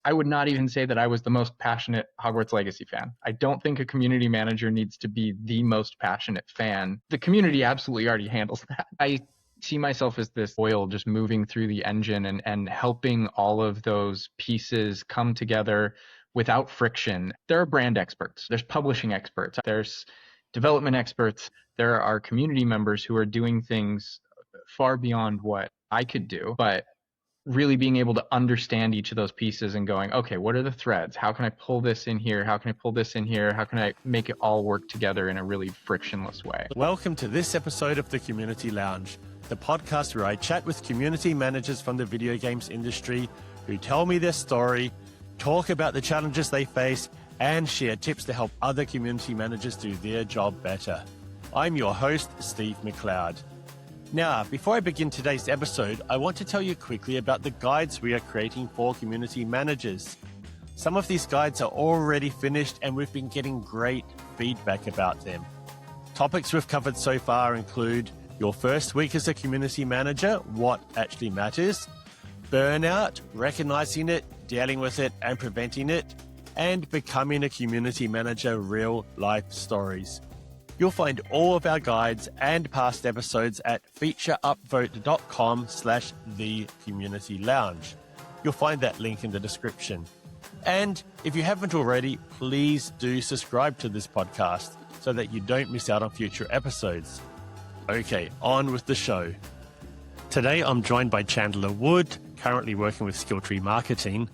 I would not even say that I was the most passionate Hogwarts Legacy fan. I don't think a community manager needs to be the most passionate fan. The community absolutely already handles that. I see myself as this oil just moving through the engine and helping all of those pieces come together without friction. There are brand experts, there's publishing experts, there's development experts, there are community members who are doing things far beyond what I could do. But really being able to understand each of those pieces and going, okay, what are the threads? How can I pull this in here? How can I pull this in here? How can I make it all work together in a really frictionless way? Welcome to this episode of the Community Lounge, the podcast where I chat with community managers from the video games industry who tell me their story, talk about the challenges they face, and share tips to help other community managers do their job better. I'm your host, Steve McLeod. Now, before I begin today's episode, I want to tell you quickly about the guides we are creating for community managers. Some of these guides are already finished and we've been getting great feedback about them. Topics we've covered so far include your first week as a community manager, what actually matters, burnout, recognizing it, dealing with it and preventing it, and becoming a community manager, real life stories. You'll find all of our guides and past episodes at featureupvote.com/thecommunitylounge. You'll find that link in the description. And if you haven't already, please do subscribe to this podcast so that you don't miss out on future episodes. Okay, on with the show. Today I'm joined by Chandler Wood, currently working with Skilltree Marketing.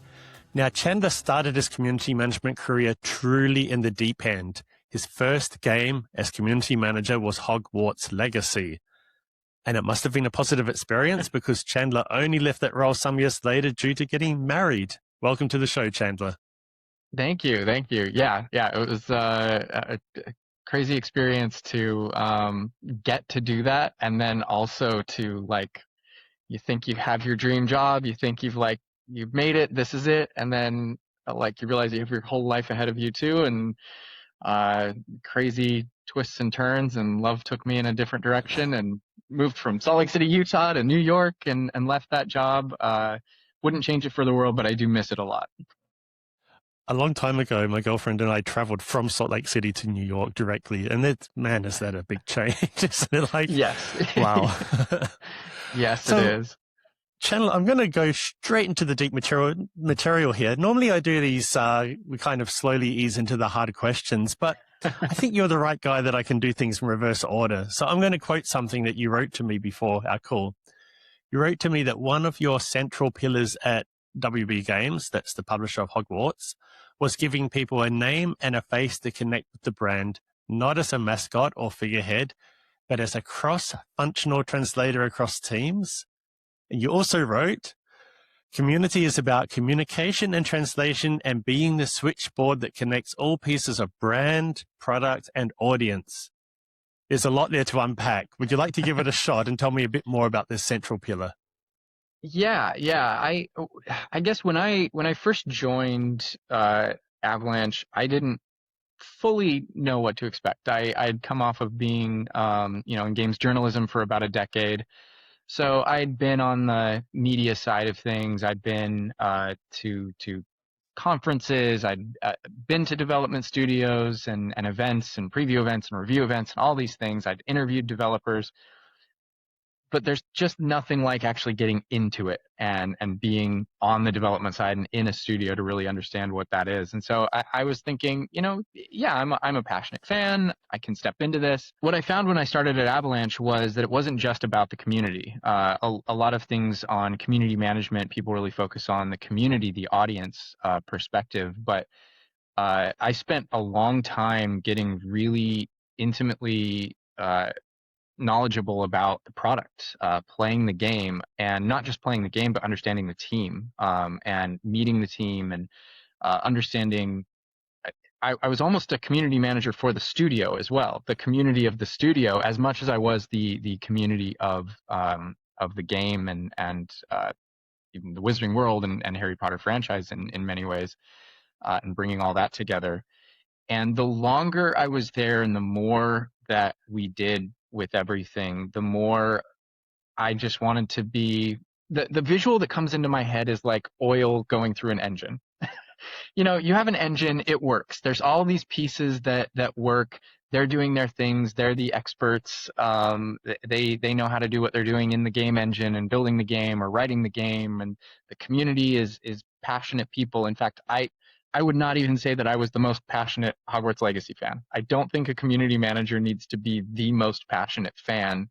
Now, Chandler started his community management career truly in the deep end. His first game as community manager was Hogwarts Legacy. And it must have been a positive experience because Chandler only left that role some years later due to getting married. Welcome to the show, Chandler. Thank you. Yeah, it was a crazy experience to get to do that. And then also to you think you have your dream job, you think you've made it, this is it. And then you realize you have your whole life ahead of you too. And crazy twists and turns, and love took me in a different direction and moved from Salt Lake City, Utah to New York and left that job. Wouldn't change it for the world, but I do miss it a lot. A long time ago, my girlfriend and I traveled from Salt Lake City to New York directly. And is that a big change? Isn't it? Yes. Wow. Yes, it is. Chandler, I'm going to go straight into the deep material here. Normally I do these, we kind of slowly ease into the hard questions, but I think you're the right guy that I can do things in reverse order. So I'm going to quote something that you wrote to me before our call. You wrote to me that one of your central pillars at WB Games, that's the publisher of Hogwarts, was giving people a name and a face to connect with the brand, not as a mascot or figurehead, but as a cross-functional translator across teams. And you also wrote, community is about communication and translation and being the switchboard that connects all pieces of brand, product, and audience. There's a lot there to unpack. Would you like to give it a shot and tell me a bit more about this central pillar? Yeah. I guess when I first joined Avalanche, I didn't fully know what to expect. I'd come off of being in games journalism for about a decade. So I'd been on the media side of things. I'd been to conferences. I'd been to development studios and events and preview events and review events and all these things. I'd interviewed developers. But there's just nothing like actually getting into it and being on the development side and in a studio to really understand what that is. And so I was thinking, I'm a passionate fan. I can step into this. What I found when I started at Avalanche was that it wasn't just about the community. A lot of things on community management, people really focus on the community, the audience perspective. But I spent a long time getting really intimately knowledgeable about the product, playing the game, and not just playing the game, but understanding the team, and meeting the team and understanding. I was almost a community manager for the studio as well, the community of the studio, as much as I was the community of the game and even the Wizarding World and Harry Potter franchise in many ways, and bringing all that together. And the longer I was there and the more that we did with everything, the more I just wanted to be the visual that comes into my head is like oil going through an engine. you have an engine, it works. There's all these pieces that work. They're doing their things. They're the experts. They know how to do what they're doing in the game engine and building the game or writing the game. And the community is passionate people. In fact, I would not even say that I was the most passionate Hogwarts Legacy fan. I don't think a community manager needs to be the most passionate fan.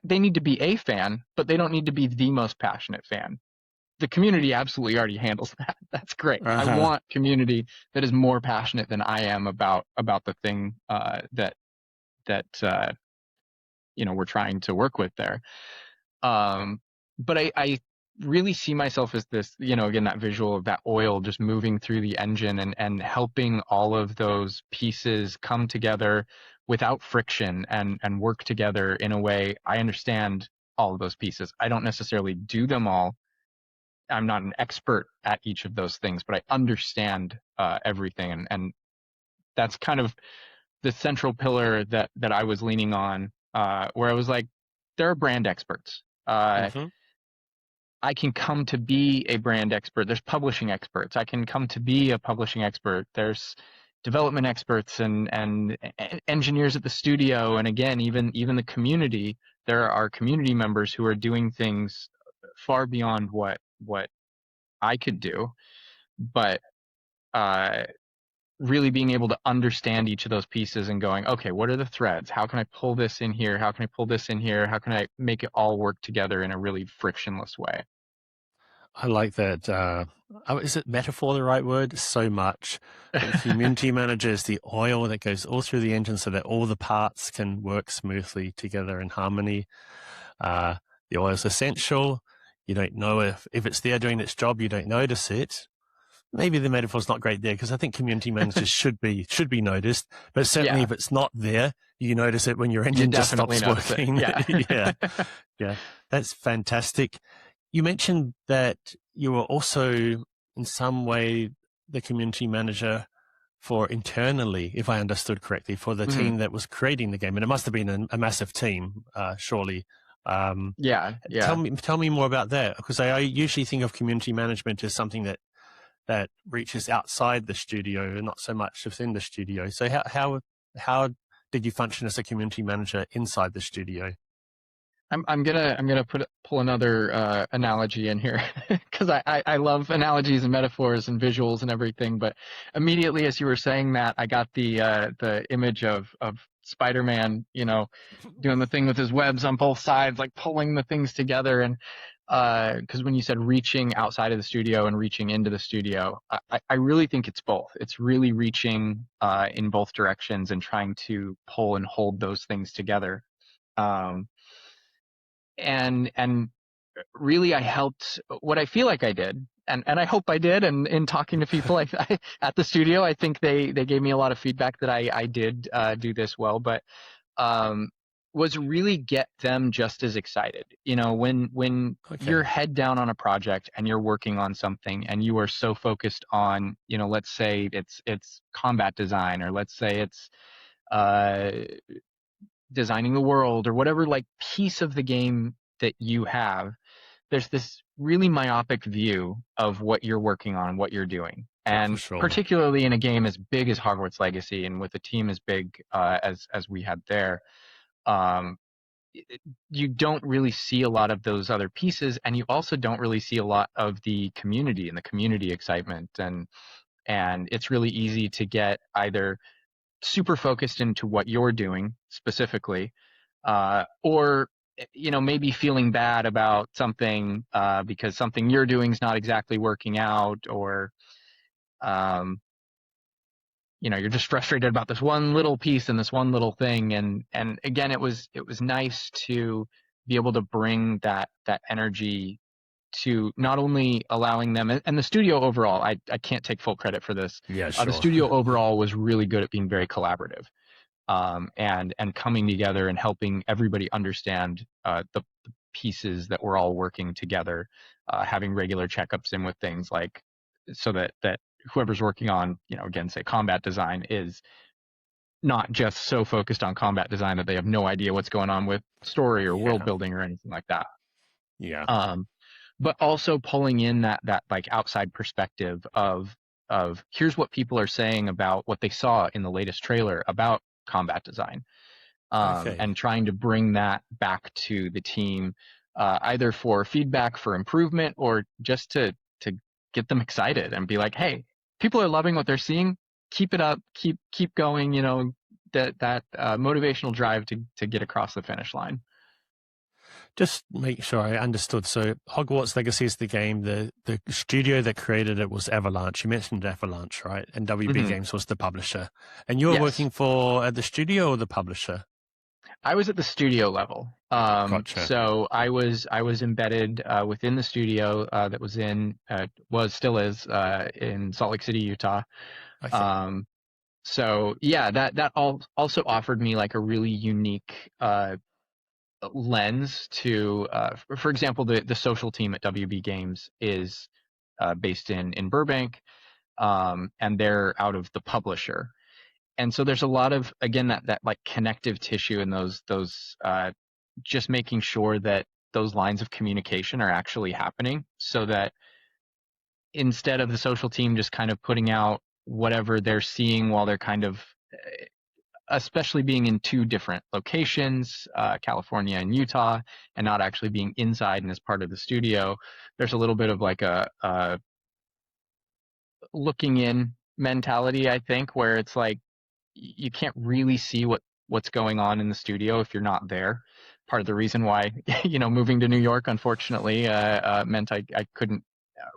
They need to be a fan, but they don't need to be the most passionate fan. The community absolutely already handles that. That's great. I Uh-huh. want community that is more passionate than I am about the thing that we're trying to work with there. But I really see myself as this, again, that visual of that oil just moving through the engine and helping all of those pieces come together without friction and work together in a way I understand all of those pieces. I don't necessarily do them all. I'm not an expert at each of those things, but I understand everything, and that's kind of the central pillar that I was leaning on, where I was like, there are brand experts. Hmm. I can come to be a brand expert. There's publishing experts. I can come to be a publishing expert. There's development experts and engineers at the studio, and again, even the community. There are community members who are doing things far beyond what I could do, but uh, really being able to understand each of those pieces and going, okay, what are the threads? How can I pull this in here? How can I pull this in here? How can I make it all work together in a really frictionless way? I like that. Is it metaphor the right word? So much that the community manager is the oil that goes all through the engine so that all the parts can work smoothly together in harmony. Uh, the oil is essential. You don't know if it's there doing its job, you don't notice it. Maybe the metaphor's not great there because I think community managers should be noticed. But certainly, Yeah, if it's not there, you notice it when your you engine just definitely stops notice it. working. Yeah. Yeah, yeah, that's fantastic. You mentioned that you were also, in some way, the community manager for internally, if I understood correctly, for the Mhm. team that was creating the game, and it must have been a massive team, surely. Um, Yeah, tell yeah. me, tell me more about that, because I usually think of community management as something that reaches outside the studio, not so much within the studio. So how did you function as a community manager inside the studio? I'm gonna pull another analogy in here because I love analogies and metaphors and visuals and everything. But immediately as you were saying that, I got the image of Spider-Man, doing the thing with his webs on both sides, like pulling the things together. And because when you said reaching outside of the studio and reaching into the studio, I really think it's both. It's really reaching in both directions and trying to pull and hold those things together. Um, and really I helped what I feel like I did, and I hope I did, and in talking to people at the studio, I think they gave me a lot of feedback that I did do this well, but um, was really get them just as excited. When you're Okay, head down on a project and you're working on something and you are so focused on, let's say it's combat design, or let's say it's uh, designing the world, or whatever like piece of the game that you have, there's this really myopic view of what you're working on, what you're doing. for And sure. particularly in a game as big as Hogwarts Legacy and with a team as big as we had there, um, you don't really see a lot of those other pieces, and you also don't really see a lot of the community and the community excitement. And it's really easy to get either super focused into what you're doing specifically, or maybe feeling bad about something because something you're doing is not exactly working out, or um, you're just frustrated about this one little piece and this one little thing. And again, it was nice to be able to bring that energy to not only allowing them, and the studio overall. I can't take full credit for this. Yeah, The sure. studio overall was really good at being very collaborative, and coming together and helping everybody understand the pieces that we're all working together, having regular checkups in with things like, so that whoever's working on, again, say combat design, is not just so focused on combat design that they have no idea what's going on with story or world Yeah, building or anything like that. yeah, Um, but also pulling in that like outside perspective of of here's what people are saying about what they saw in the latest trailer about combat design, Okay. and trying to bring that back to the team, either for feedback for improvement or just to get them excited and be like, hey, people are loving what they're seeing. Keep it up. Keep going. That motivational drive to get across the finish line. Just make sure I understood. So Hogwarts Legacy is the game. The studio that created it was Avalanche. You mentioned Avalanche, right? And WB Hmm. Games was the publisher. And you were Yes. working for at the studio or the publisher? I was at the studio level. Gotcha. So I was embedded within the studio that was still is in Salt Lake City, Utah. Okay. Um, so yeah, that also offered me like a really unique lens to, for example, the social team at WB Games is based in Burbank, and they're out of the publisher. And so there's a lot of, again, that like connective tissue and those just making sure that those lines of communication are actually happening, so that instead of the social team just kind of putting out whatever they're seeing while they're kind of, especially being in two different locations, California and Utah, and not actually being inside and as part of the studio, there's a little bit of like a looking in mentality, I think, where it's like you can't really see what's going on in the studio if you're not there. Part of the reason why, moving to New York, unfortunately, meant I couldn't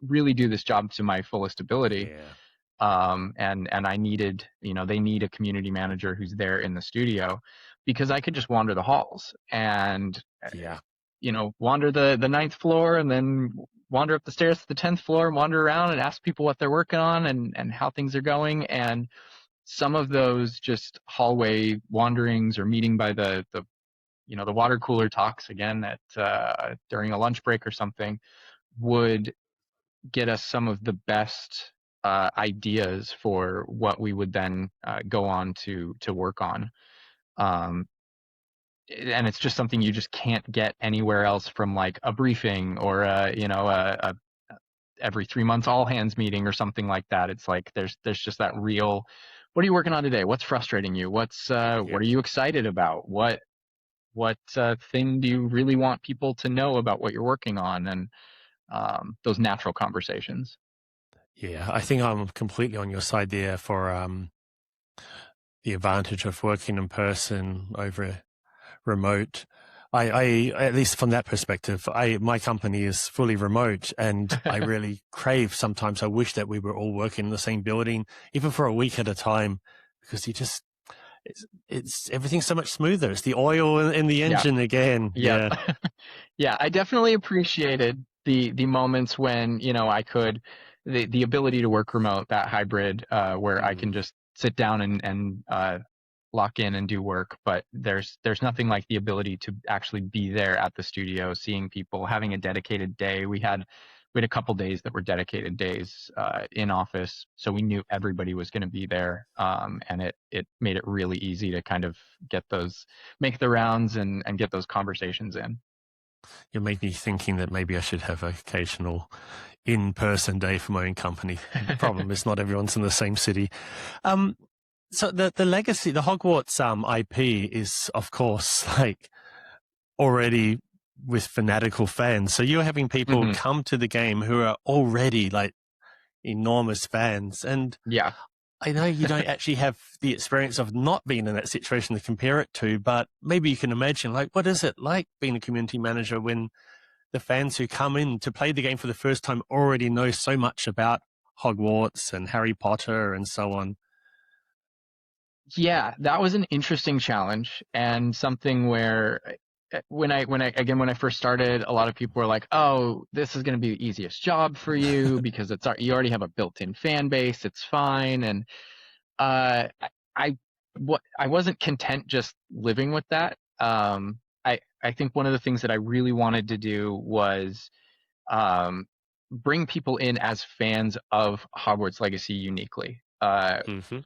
really do this job to my fullest ability. Yeah. And I needed, they need a community manager who's there in the studio, because I could just wander the halls and, Yeah. wander the ninth floor and then wander up the stairs to the 10th floor and wander around and ask people what they're working on and how things are going. And some of those just hallway wanderings or meeting by the water cooler talks again at during a lunch break or something would get us some of the best ideas for what we would then go on to work on. Um, and it's just something you just can't get anywhere else from like a briefing or a every 3 months all hands meeting or something like that. It's like there's just that real, what are you working on today? What's frustrating you? What Yep. are you excited about? What thing do you really want people to know about what you're working on? And those natural conversations. Yeah. I think I'm completely on your side there for the advantage of working in person over remote. I at least from that perspective, my company is fully remote, and I really crave. Sometimes I wish that we were all working in the same building, even for a week at a time, because it's everything's so much smoother. It's the oil in the Yeah. engine again. Yep. Yeah. Yeah, I definitely appreciated the moments when, I could, the ability to work remote, that hybrid, where I can Mm. just sit down and lock in and do work. But there's nothing like the ability to actually be there at the studio, seeing people, having a dedicated day. We had a couple days that were dedicated days in office, so we knew everybody was going to be there, and it made it really easy to kind of make the rounds and get those conversations in. You made me thinking that maybe I should have an occasional in-person day for my own company. The problem is not everyone's in the same city. Um, so the legacy, the Hogwarts IP is, of course, like already with fanatical fans. So you're having people Hmm. come to the game who are already like enormous fans. And Yeah. I know you don't actually have the experience of not being in that situation to compare it to, but maybe you can imagine, like, what is it like being a community manager when the fans who come in to play the game for the first time already know so much about Hogwarts and Harry Potter and so on? Yeah, that was an interesting challenge and something where, when I first started, a lot of people were like, "Oh, this is going to be the easiest job for you because you already have a built-in fan base. It's fine." And uh, I I wasn't content just living with that. I think one of the things that I really wanted to do was um, bring people in as fans of Hogwarts Legacy uniquely. Mm-hmm.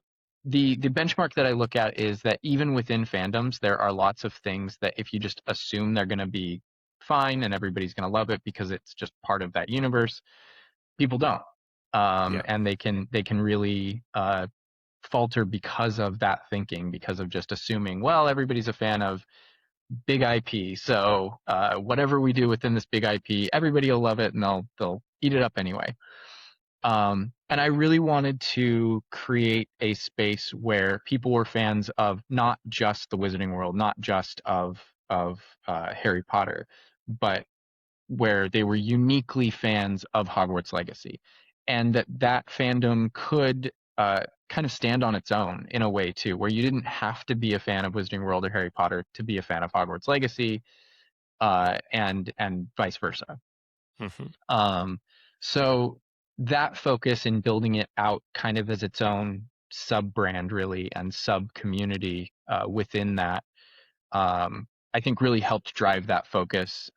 The benchmark that I look at is that even within fandoms, there are lots of things that if you just assume they're going to be fine and everybody's going to love it because it's just part of that universe, people don't. Yeah. and they can really falter because of that thinking, because of just assuming, well, everybody's a fan of big IP, so whatever we do within this big IP, everybody will love it and they'll eat it up anyway. And I really wanted to create a space where people were fans of not just the Wizarding World, not just of Harry Potter, but where they were uniquely fans of Hogwarts Legacy, and that fandom could kind of stand on its own in a way too, where you didn't have to be a fan of Wizarding World or Harry Potter to be a fan of Hogwarts Legacy, and vice versa. Mhm. So that focus in building it out kind of as its own sub brand, really, and sub community within that, I think really helped drive that focus.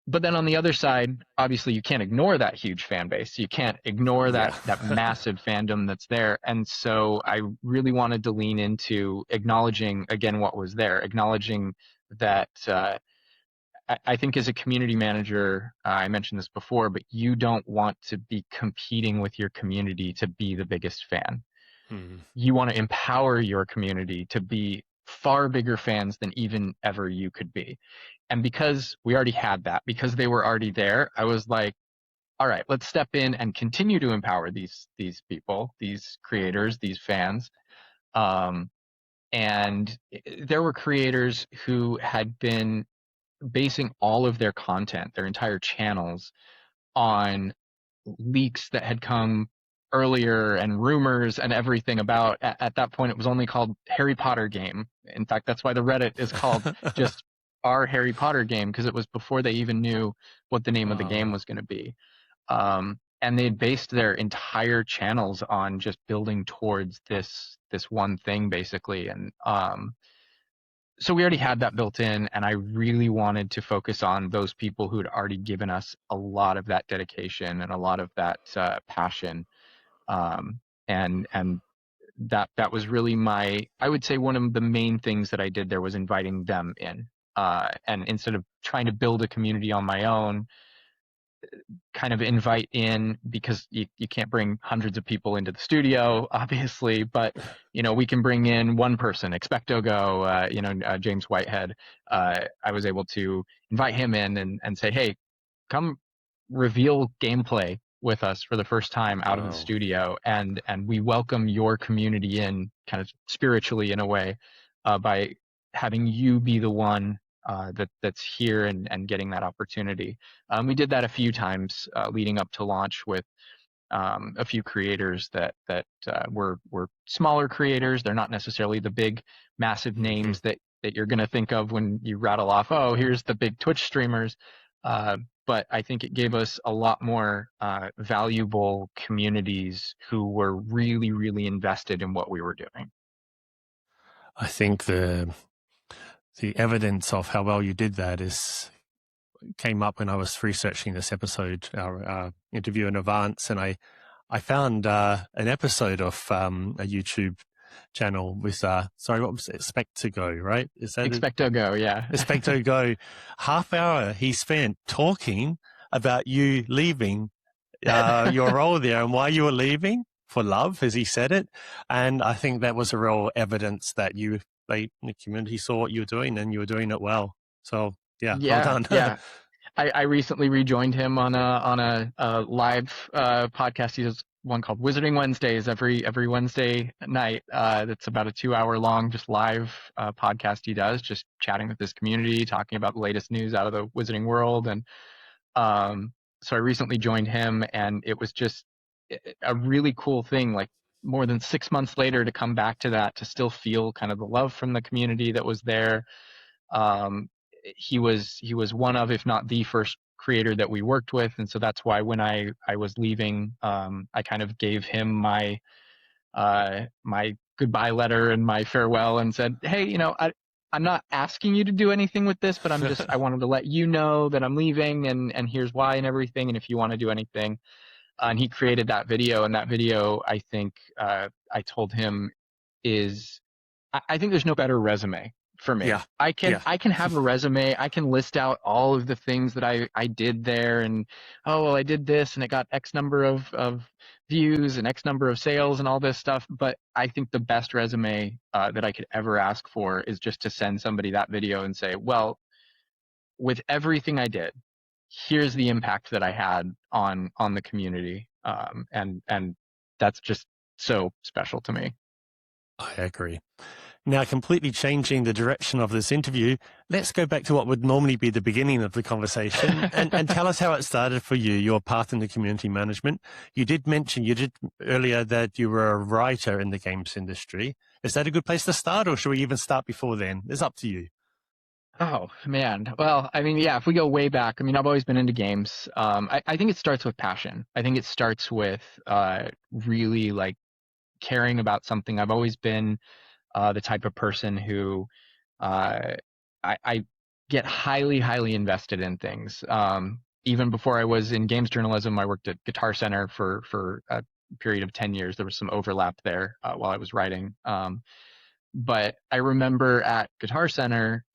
But then on the other side, obviously you can't ignore that huge fan base. You can't ignore Yeah. that massive fandom that's there. And so I really wanted to lean into acknowledging again what was there, acknowledging that I think as a community manager, I mentioned this before, but you don't want to be competing with your community to be the biggest fan. Mhm. You want to empower your community to be far bigger fans than even ever you could be. And because we already had that, because they were already there, I was like, all right, let's step in and continue to empower these people, these creators, these fans. Um, and there were creators who had been basing all of their content, their entire channels, on leaks that had come earlier and rumors and everything about. At that point, it was only called Harry Potter Game. In fact, that's why the Reddit is called just our Harry Potter Game, because it was before they even knew what the name of the game Wow. was going to be. And they'd based their entire channels on just building towards this one thing, basically. And so we already had that built in, and I really wanted to focus on those people who had already given us a lot of that dedication and a lot of that passion. Um, and that was really my, I would say, one of the main things that I did there was inviting them in. And instead of trying to build a community on my own, kind of invite in, because you can't bring hundreds of people into the studio, obviously, but we can bring in one person, Expecto Go, James Whitehead. I was able to invite him in and say, hey, come reveal gameplay with us for the first time out of the Wow. studio, and we welcome your community in kind of spiritually in a way, by having you be the one that's here and getting that opportunity. We did that a few times leading up to launch with a few creators that were smaller creators. They're not necessarily the big, massive Mhm. names that you're going to think of when you rattle off, oh, here's the big Twitch streamers. Uh, but I think it gave us a lot more valuable communities who were really, really invested in what we were doing. I think the evidence of how well you did that is came up when I was researching this episode, our interview in advance, and I found an episode of a YouTube channel with sorry, what was it? Spectago, right? Is that it? Expecto Go, yeah. Spectago. Half hour he spent talking about you leaving your role there and why you were leaving for love, as he said it. And I think that was a real evidence that the community saw what you were doing and you were doing it well. So yeah, well Yeah, done. yeah. I recently rejoined him on a live podcast. He does one called Wizarding Wednesdays every Wednesday night. That's about a 2 hour long just live podcast he does, just chatting with his community, talking about the latest news out of the Wizarding world. And um, so I recently joined him, and it was just a really cool thing. Like more than 6 months later, to come back to that, to still feel kind of the love from the community that was there. um, he was one of, if not the first creator that we worked with, and so that's why when I was leaving, I kind of gave him my goodbye letter and my farewell, and said, hey, I'm not asking you to do anything with this, but I wanted to let you know that I'm leaving, and here's why and everything, and if you want to do anything. And he created that video, and that video, I think, I told him, is I think there's no better resume for me. Yeah. I can Yeah. I can have a resume. I can list out all of the things that I did there, and oh well, I did this and it got X number of views and X number of sales and all this stuff. But I think the best resume that I could ever ask for is just to send somebody that video and say, well, with everything I did, here's the impact that I had on the community, and that's just so special to me. I agree. Now, completely changing the direction of this interview, let's go back to what would normally be the beginning of the conversation and tell us how it started for you, your path into community management. You did mention, you did earlier that you were a writer in the games industry. Is that a good place to start, or should we even start before then? It's up to you. Oh man. Well, I mean, yeah, if we go way back, I mean, I've always been into games. I think it starts with passion. I think it starts with really like caring about something. I've always been the type of person who uh, I get highly, highly invested in things. Even before I was in games journalism, I worked at Guitar Center for a period of 10 years. There was some overlap there while I was writing. But I remember at Guitar Center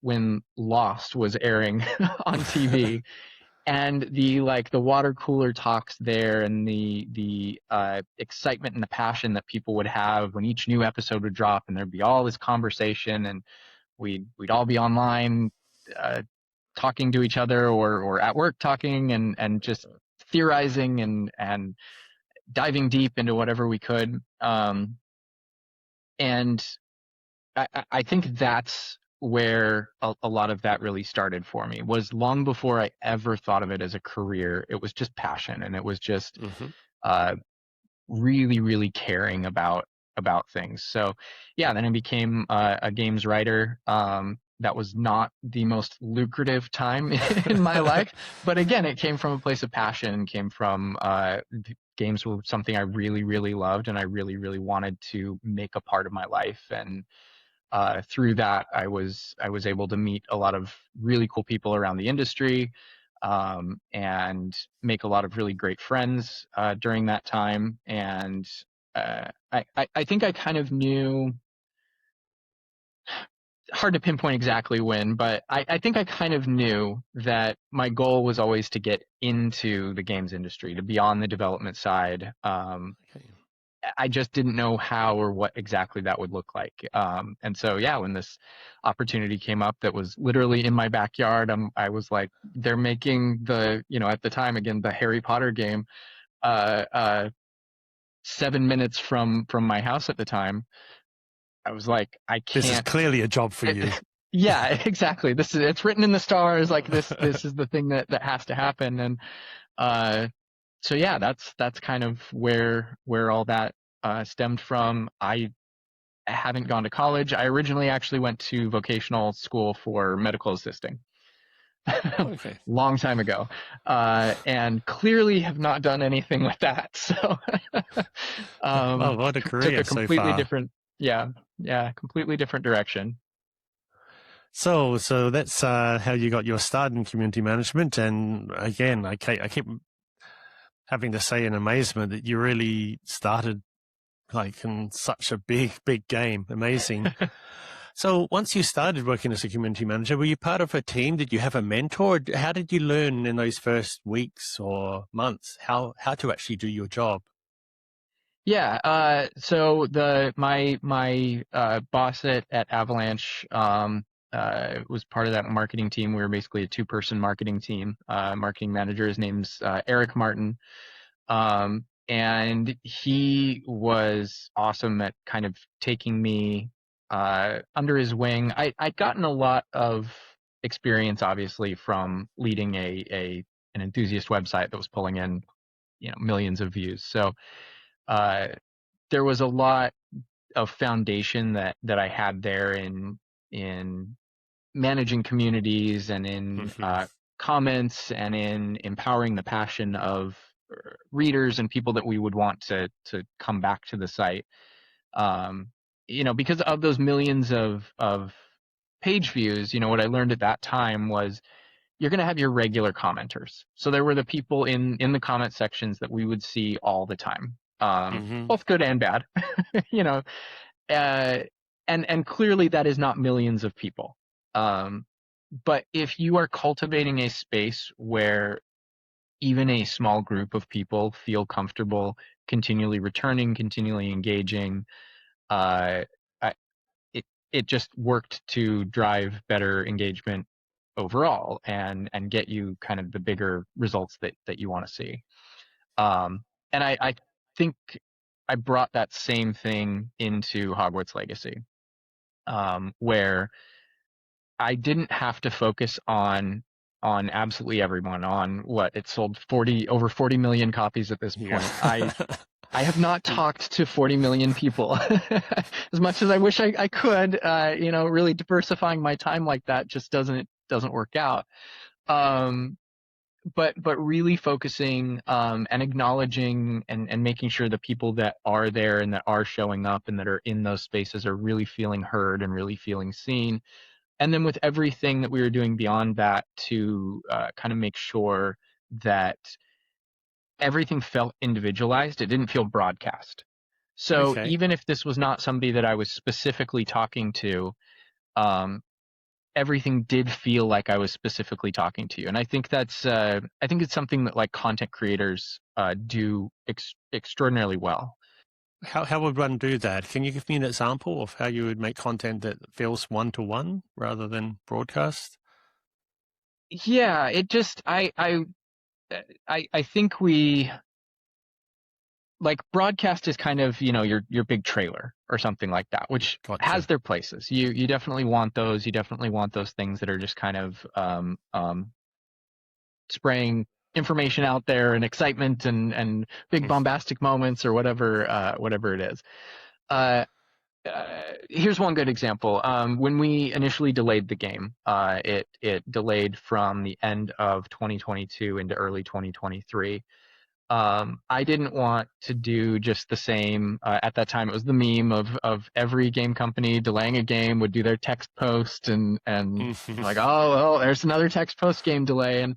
when Lost was airing on TV, and the water cooler talks there, and the excitement and the passion that people would have when each new episode would drop, and there'd be all this conversation, and we'd all be online uh, talking to each other, or at work talking, and just theorizing and diving deep into whatever we could. And I think that's where a lot of that really started for me, was long before I ever thought of it as a career. It was just passion, and it was just Hmm. uh, really, really caring about things. So yeah, then I became a games writer. That was not the most lucrative time in my life, but again, it came from a place of passion, came from games were something I really, really loved, and I really, really wanted to make a part of my life. And through that, I was able to meet a lot of really cool people around the industry, and make a lot of really great friends during that time. And I think I kind of knew, hard to pinpoint exactly when, but I think I kind of knew that my goal was always to get into the games industry, to be on the development side. Okay. I just didn't know how or what exactly that would look like. And so, yeah, when this opportunity came up that was literally in my backyard, I was like, they're making at the time, again, the Harry Potter game, uh, uh, 7 minutes from my house at the time. I was like, I This is can't. clearly a job for you. Yeah, exactly. It's written in the stars. Like this is the thing that has to happen. And uh, so yeah, that's kind of where all that stemmed from. I haven't gone to college. I originally actually went to vocational school for medical assisting Okay. long time ago, and clearly have not done anything with that. So Well, um, what a took career a so completely far. different, yeah, yeah, completely different direction. So that's how you got your start in community management. And again, I keep having to say in amazement that you really started like in such a big game. Amazing. So once you started working as a community manager, were you part of a team? Did you have a mentor? How did you learn in those first weeks or months how to actually do your job? Yeah, so my boss at Avalanche was part of that marketing team. We were basically a two-person marketing team. Marketing manager, his name's Eric Martin. And he was awesome at kind of taking me under his wing. I'd gotten a lot of experience, obviously, from leading an enthusiast website that was pulling in, millions of views. So uh, there was a lot of foundation that I had there in managing communities, and in Hmm. comments, and in empowering the passion of readers and people that we would want to come back to the site. Um, because of those millions of page views, what I learned at that time was you're going to have your regular commenters. So there were the people in the comment sections that we would see all the time, Hmm. both good and bad, you know, uh, and clearly that is not millions of people. But if you are cultivating a space where even a small group of people feel comfortable continually returning, continually engaging, uh, I, it just worked to drive better engagement overall and get you kind of the bigger results that you want to see. And I think I brought that same thing into Hogwarts Legacy, where I didn't have to focus on absolutely everyone. On what it sold, 40 million copies at this Yeah. point. I have not talked to 40 million people as much as I wish I could. Really diversifying my time like that just doesn't work out. Um, but really focusing and acknowledging and making sure the people that are there and that are showing up and that are in those spaces are really feeling heard and really feeling seen. And then with everything that we were doing beyond that to kind of make sure that everything felt individualized. It didn't feel broadcast. So Okay. even if this was not somebody that I was specifically talking to, um, everything did feel like I was specifically talking to you. And I think I think it's something that like content creators do extraordinarily well. How would one do that? Can you give me an example of how you would make content that feels one-to-one rather than broadcast? Yeah, it just I think we like broadcast is kind of, your big trailer or something like that, which has Gotcha. their places. You definitely want those. You definitely want those things that are just kind of spraying information out there and excitement and big bombastic moments or whatever it is. Uh, Here's one good example. When we initially delayed the game, it delayed from the end of 2022 into early 2023. I didn't want to do just the same. At that time, it was the meme of every game company delaying a game would do their text post and like, oh well, there's another text post game delay, and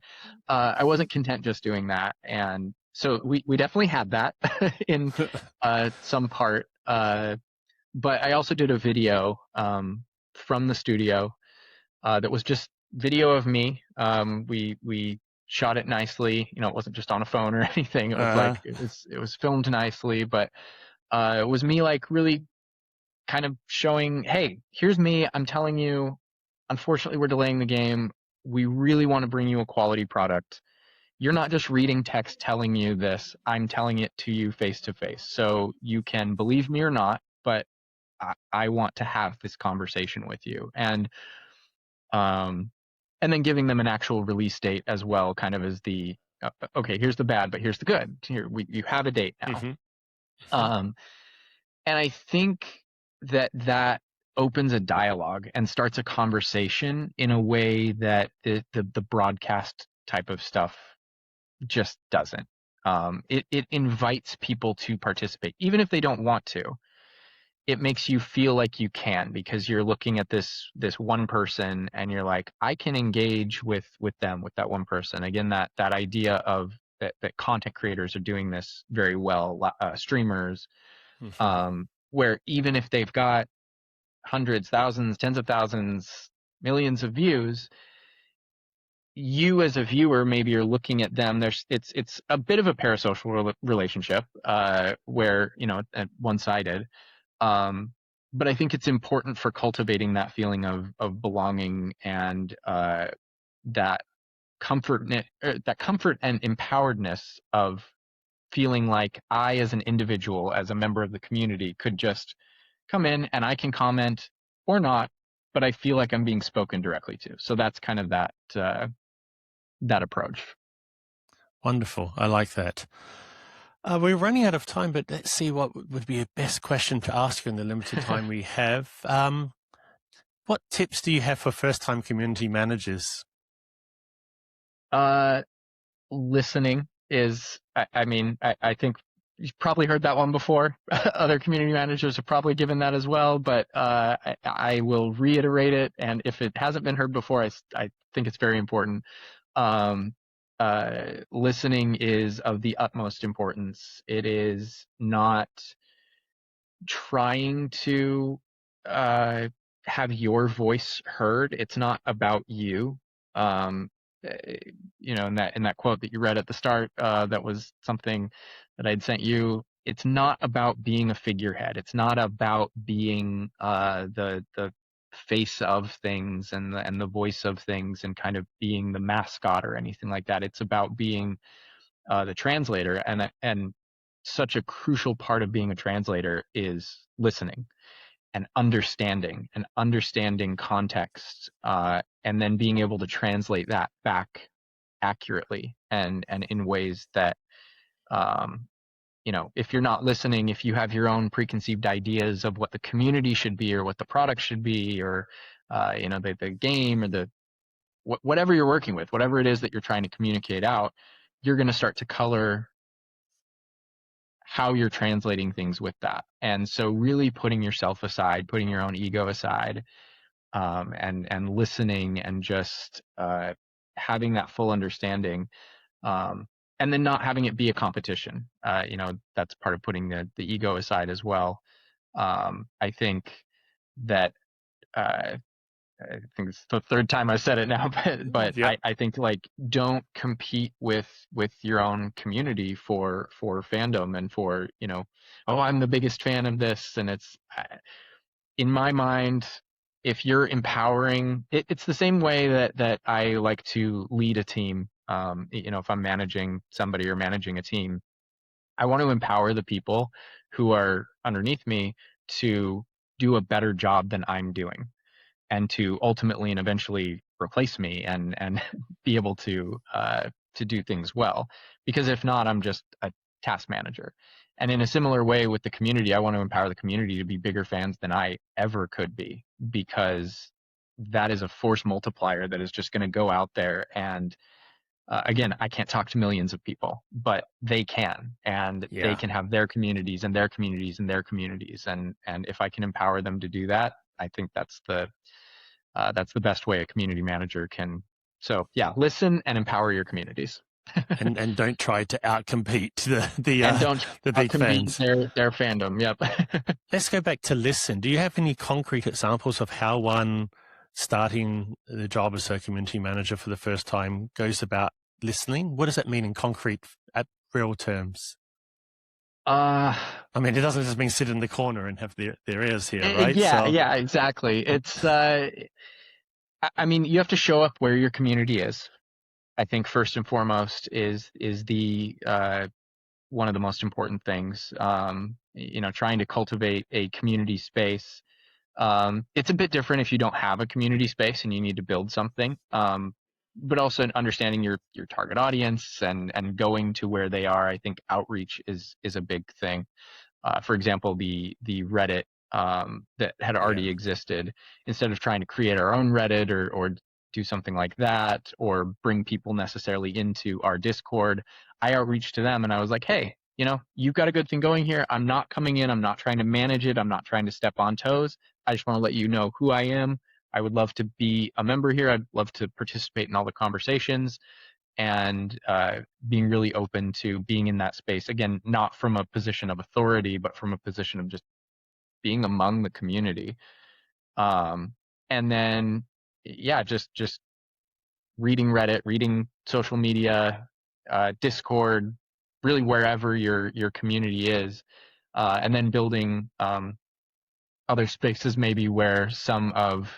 I wasn't content just doing that, and so we definitely had that in some part. But I also did a video from the studio that was just video of me. We shot it nicely. It wasn't just on a phone or anything. It was uh, like it was filmed nicely, but it was me like really kind of showing, hey, here's me. I'm telling you, unfortunately, we're delaying the game. We really want to bring you a quality product. You're not just reading text telling you this. I'm telling it to you face to face. So you can believe me or not, but I want to have this conversation with you. Um, and then giving them an actual release date as well, kind of as the okay, here's the bad, but here's the good. Here you have a date now. mhm, mhm, Um, and I think that opens a dialogue and starts a conversation in a way that the broadcast type of stuff just doesn't. It invites people to participate, even if they don't want to. It makes you feel like you can because you're looking at this one person and you're like, I can engage with them, with that one person. Again, that idea of that content creators are doing this very well, streamers, mhm. where even if they've got hundreds, thousands, tens of thousands, millions of views, you as a viewer maybe you're looking at them. It's a bit of a parasocial relationship, where one-sided. Um, but I think it's important for cultivating that feeling of belonging and that that comfort and empoweredness of feeling like I, as an individual, as a member of the community, could just come in and I can comment or not, but I feel like I'm being spoken directly to. So that's kind of that approach. Wonderful. I like that. We're running out of time, but let's see what would be a best question to ask you in the limited time we have. What tips do you have for first-time community managers? uh, Listening is, I mean, I think you've probably heard that one before. Other community managers have probably given that as well, but I will reiterate it. And if it hasn't been heard before, I think it's very important. Um, Listening is of the utmost importance. It is not trying to have your voice heard. It's not about you. Um, in that quote that you read at the start, that was something that I'd sent you. It's not about being a figurehead. It's not about being the face of things and the voice of things and kind of being the mascot or anything like that. It's about being the translator, and such a crucial part of being a translator is listening and understanding context, and then being able to translate that back accurately and in ways that, um, if you're not listening, if you have your own preconceived ideas of what the community should be or what the product should be, or the game or whatever you're working with, whatever it is that you're trying to communicate out, you're going to start to color how you're translating things with that. And so really putting yourself aside, putting your own ego aside, and listening and just having that full understanding, and then not having it be a competition. That's part of putting the ego aside as well. I think that I think it's the third time I said it now, but Yep. I think like don't compete with your own community for fandom and for, oh, I'm the biggest fan of this, and it's in my mind, if you're empowering, it's the same way that I like to lead a team. If I'm managing somebody or managing a team, I want to empower the people who are underneath me to do a better job than I'm doing, and to ultimately and eventually replace me and be able to do things well. Because if not, I'm just a task manager. And in a similar way with the community, I want to empower the community to be bigger fans than I ever could be, because that is a force multiplier that is just going to go out there. And again, I can't talk to millions of people, but they can, and they Yeah. can have their communities and their communities and their communities. And if I can empower them to do that, I think that's the best way a community manager can. So yeah, listen and empower your communities, And don't try to outcompete the and don't the big compete fans. their fandom. Yep. Let's go back to listen. Do you have any concrete examples of how one starting the job as a community manager for the first time goes about listening? What does that mean in concrete, at real terms? uh, I mean, it doesn't just mean sit in the corner and have their ears here, right? yeah, So, yeah, exactly. It's I mean, you have to show up where your community is. I think first and foremost is the one of the most important things. Trying to cultivate a community space. It's a bit different if you don't have a community space and you need to build something. But also understanding your target audience and going to where they are. I think outreach is a big thing. For example, the Reddit, that had yeah. already existed, instead of trying to create our own Reddit or do something like that, or bring people necessarily into our Discord, I outreached to them and I was like, hey, you've got a good thing going here. I'm not coming in. I'm not trying to manage it. I'm not trying to step on toes. I just want to let you know who I am. I would love to be a member here. I'd love to participate in all the conversations, and being really open to being in that space. Again, not from a position of authority, but from a position of just being among the community. Um, and then, yeah, just reading Reddit, reading social media, Discord, really wherever your community is, and then building other spaces maybe where some of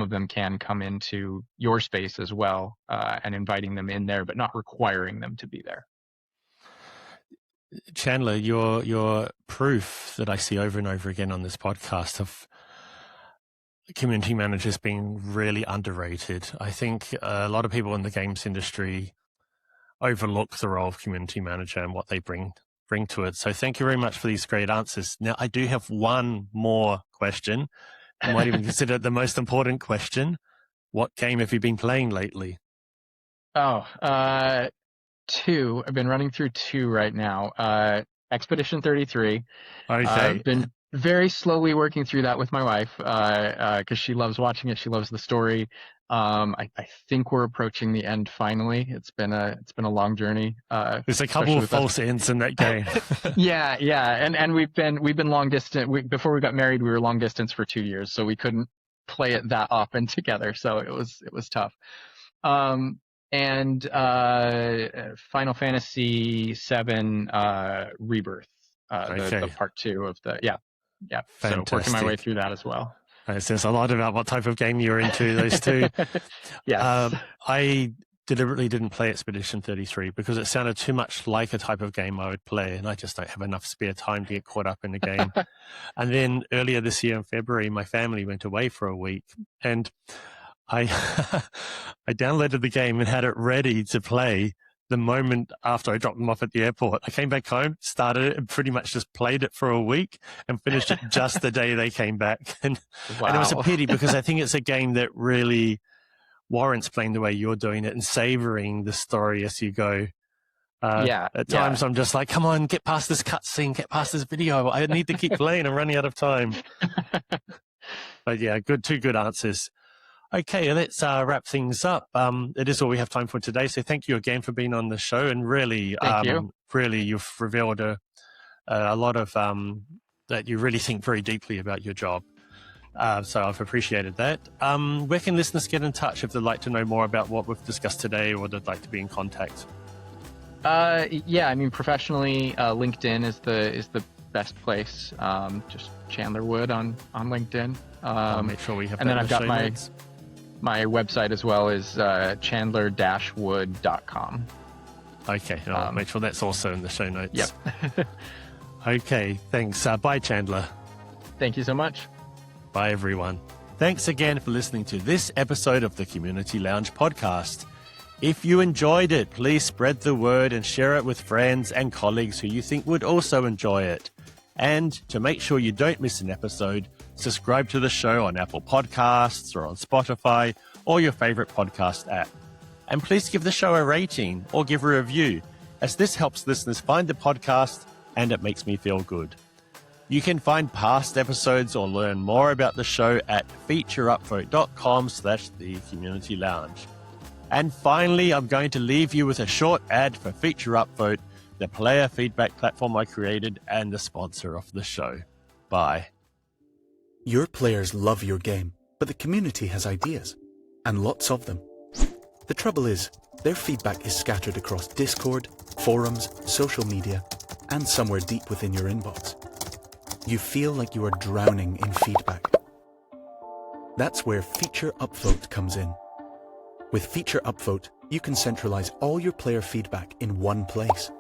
them can come into your space as well, and inviting them in there, but not requiring them to be there. Chandler, your proof that I see over and over again on this podcast of community managers being really underrated. I think a lot of people in the games industry overlook the role of community manager and what they bring to it. So thank you very much for these great answers. Now, I do have one more question. I might even consider it the most important question. What game have you been playing lately? Oh, two. I've been running through two right now. Expedition 33. Okay. I've been very slowly working through that with my wife, because she loves watching it. She loves the story. I think we're approaching the end finally. It's been a long journey. There's a couple of false ends in that game. Yeah, and we've been long distance. Before we got married, we were long distance for 2 years, so we couldn't play it that often together. So it was tough. And Final Fantasy VII Rebirth, the part 2 of the Fantastic. So working my way through that as well. It says a lot about what type of game you're into, those two. Yes. I deliberately didn't play Expedition 33 because it sounded too much like a type of game I would play, and I just don't have enough spare time to get caught up in the game. And then earlier this year in February, my family went away for a week, and I I downloaded the game and had it ready to play the moment after I dropped them off at the airport. I came back home, started it, and pretty much just played it for a week and finished it just the day they came back. And it was a pity because I think it's a game that really warrants playing the way you're doing it and savoring the story as you go. At times I'm just like, come on, get past this cutscene, get past this video. I need to keep playing. I'm running out of time. But yeah, two good answers. Okay, let's wrap things up. It is all we have time for today. So thank you again for being on the show. And really, really, you've revealed a lot of that you really think very deeply about your job. So I've appreciated that. Where can listeners get in touch if they'd like to know more about what we've discussed today or they'd like to be in contact? Professionally, LinkedIn is the best place. Just Chandler Wood on LinkedIn. I'll make sure we have and that. Then I've got notes. My website as well is chandler-wood.com. Okay, I'll make sure that's also in the show notes. Yep. Okay, thanks. Bye, Chandler. Thank you so much. Bye, everyone. Thanks again for listening to this episode of the Community Lounge podcast. If you enjoyed it, please spread the word and share it with friends and colleagues who you think would also enjoy it. And to make sure you don't miss an episode, subscribe to the show on Apple Podcasts or on Spotify or your favorite podcast app. And please give the show a rating or give a review, as this helps listeners find the podcast and it makes me feel good. You can find past episodes or learn more about the show at featureupvote.com/thecommunitylounge. And finally, I'm going to leave you with a short ad for Feature Upvote, the player feedback platform I created and the sponsor of the show. Bye. Your players love your game, but the community has ideas, and lots of them. The trouble is, their feedback is scattered across Discord, forums, social media, and somewhere deep within your inbox. You feel like you are drowning in feedback. That's where Feature Upvote comes in. With Feature Upvote, you can centralize all your player feedback in one place.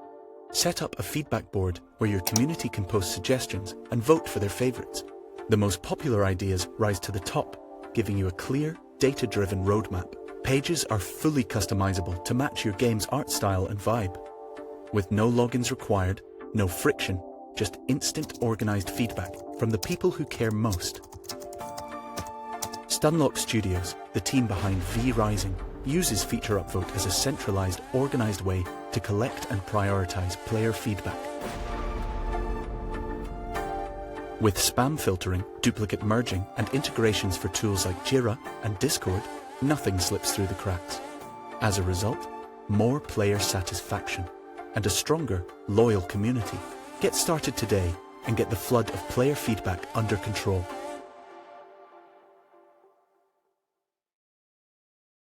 Set up a feedback board where your community can post suggestions and vote for their favorites. The most popular ideas rise to the top, giving you a clear, data-driven roadmap. Pages are fully customizable to match your game's art style and vibe. With no logins required, no friction, just instant organized feedback from the people who care most. Stunlock Studios, the team behind V Rising, uses Feature Upvote as a centralized, organized way to collect and prioritize player feedback. With spam filtering, duplicate merging, and integrations for tools like Jira and Discord, nothing slips through the cracks. As a result, more player satisfaction and a stronger, loyal community. Get started today and get the flood of player feedback under control.